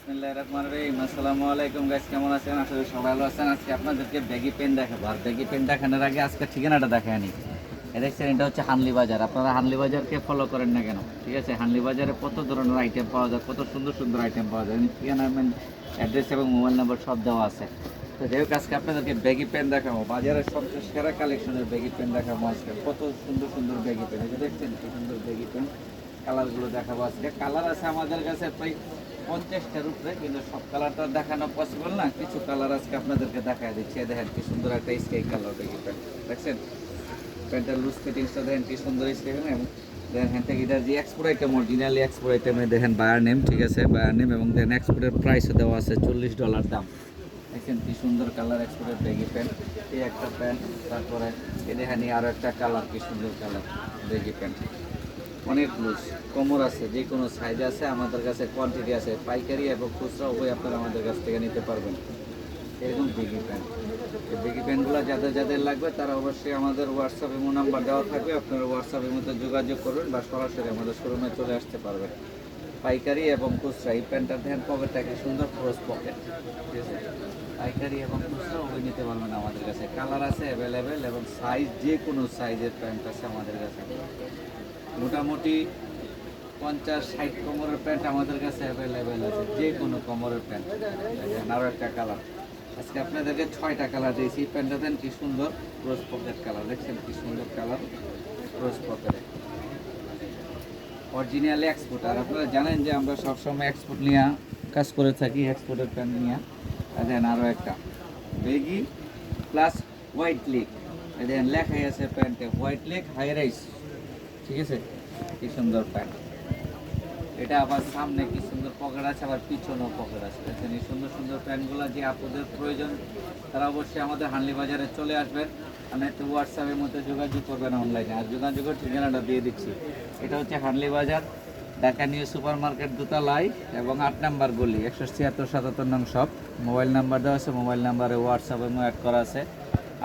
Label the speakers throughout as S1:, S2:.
S1: বিসমিল্লাহির রহমানির রহিম। আসসালামু আলাইকুম গাইস, কেমন আছেন? আসলে সবাই ভালো আছেন। আজকে আপনাদেরকে ব্যাগি পেন দেখাবো। আর ব্যাগি পেন দেখানোর আগে আজকে ঠিকানাটা দেখায়নি। দেখছেন, এটা হচ্ছে হানলি বাজার। আপনারা হানলি বাজারকে ফলো করেন না কেন? ঠিক আছে, হানলি বাজারে কত ধরনের আইটেম পাওয়া যায়, কত সুন্দর সুন্দর আইটেম পাওয়া যায়। ঠিকানা, অ্যাড্রেস এবং মোবাইল নাম্বার সব দেওয়া আছে। তো যাই হোক, আজকে আপনাদেরকে ব্যাগি পেন দেখাবো। বাজারের সবচেয়ে সেরা কালেকশনের ব্যাগি পেন দেখাবো আজকে। কত সুন্দর সুন্দর ব্যাগি পেন, এটা দেখছেন কি সুন্দর ব্যাগি পেন। কালারগুলো দেখাবো আজকে। কালার আছে আমাদের কাছে প্রায় 50টার উপরে, কিন্তু সব কালার তো আর দেখানো পসিবল না। কিছু কালার আজকে আপনাদেরকে দেখাই দিচ্ছি। দেখেন কি সুন্দর একটা স্কাই কালার ব্যাগি প্যান্ট, দেখছেন? প্যান্টের লুজ ফিটিংসটা দেখেন কি সুন্দর স্কাই। এবং দেখেন হ্যাঁ থেকে এটা যে এক্সপোর্ট আইটেম, অরিজিনালি এক্সপোর্ট আইটেমে দেখেন বায়ার নেম, ঠিক আছে, বায়ার নেম। এবং দেখেন এক্সপোর্টের প্রাইসও দেওয়া আছে $40 দাম। দেখছেন কি সুন্দর কালার এক্সপোর্টের ব্যাগি প্যান্ট। এই একটা প্যান্ট, তারপরে এ দেখেন আরও একটা কালার, কি সুন্দর কালার ব্যাগি প্যান্ট। অনেক লুজ, কোমর আছে, যে কোনো সাইজ আছে আমাদের কাছে, কোয়ান্টিটি আছে, পাইকারি এবং খুচরা উভয় আপনারা আমাদের কাছ থেকে নিতে পারবেন। এরকম বেগি প্যান্ট, এই বেগি প্যান্টগুলো যাদের যাদের লাগবে তারা অবশ্যই আমাদের হোয়াটসঅ্যাপ ইমো নাম্বার দেওয়া থাকবে, আপনারা হোয়াটসঅ্যাপের মধ্যে যোগাযোগ করবেন বা সরাসরি আমাদের শোরুমে চলে আসতে পারবেন। পাইকারি এবং খুচরা এই প্যান্টটা দেখেন, পকেটটা কি সুন্দর ক্রস পকেট, ঠিক আছে। পাইকারি এবং খুচরা উভয় নিতে পারবেন আমাদের কাছে। কালার আছে অ্যাভেলেবেল এবং সাইজ, যে কোনো সাইজের প্যান্ট আছে আমাদের কাছে। মোটামুটি 50-60 কোমরের প্যান্ট আমাদের কাছে অ্যাভেলেবেল আছে, যে কোনো কোমরের প্যান্ট। দেখেন আরও একটা কালার, আজকে আপনাদেরকে 6টা কালার দিয়েছি। প্যান্টটা দেন কি সুন্দর ক্রস পকেট কালার, দেখছেন কি সুন্দর কালার ক্রস পকেটে, অরিজিনালি এক্সপোর্ট। আর আপনারা জানেন যে আমরা সবসময় এক্সপোর্ট নিয়ে কাজ করে থাকি, এক্সপোর্টের প্যান্ট নিয়ে। দেন আরও একটা বেগি প্লাস হোয়াইট লেগ, দেখেন লেখাই আছে প্যান্টে হোয়াইট লেগ হাই রাইস, ঠিক আছে। কি সুন্দর প্যান্ট, এটা আবার সামনে কি সুন্দর পকেট আছে, আবার পিছনেও পকেট আছে। দেখছেন এই সুন্দর সুন্দর প্যান্টগুলো যে আপনাদের প্রয়োজন তারা অবশ্যই আমাদের হানলি বাজারে চলে আসবেন। আর একটু হোয়াটসঅ্যাপের মধ্যে যোগাযোগ করবেন অনলাইনে। আর যোগাযোগের ঠিকানাটা দিয়ে দিচ্ছি। এটা হচ্ছে হানলি বাজার, ঢাকা নিউ সুপার মার্কেট দোতলায় এবং 8 নম্বর গলি, 176-77 নং শপ। মোবাইল নাম্বার দেওয়া আছে, মোবাইল নাম্বারে হোয়াটসঅ্যাপের অ্যাড করা আছে।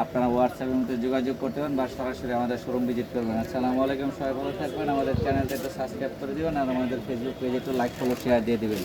S1: আপনারা হোয়াটসঅ্যাপের মধ্যে যোগাযোগ করতে পারেন বা সরাসরি আমাদের শোরুম ভিজিট করবেন। আসসালামু আলাইকুম, সবাই ভালো থাকবেন। আমাদের চ্যানেলটা একটু সাবস্ক্রাইব করে দিবেন আর আমাদের ফেসবুক পেজে একটু লাইক, ফলো, শেয়ার দিয়ে দিবেন।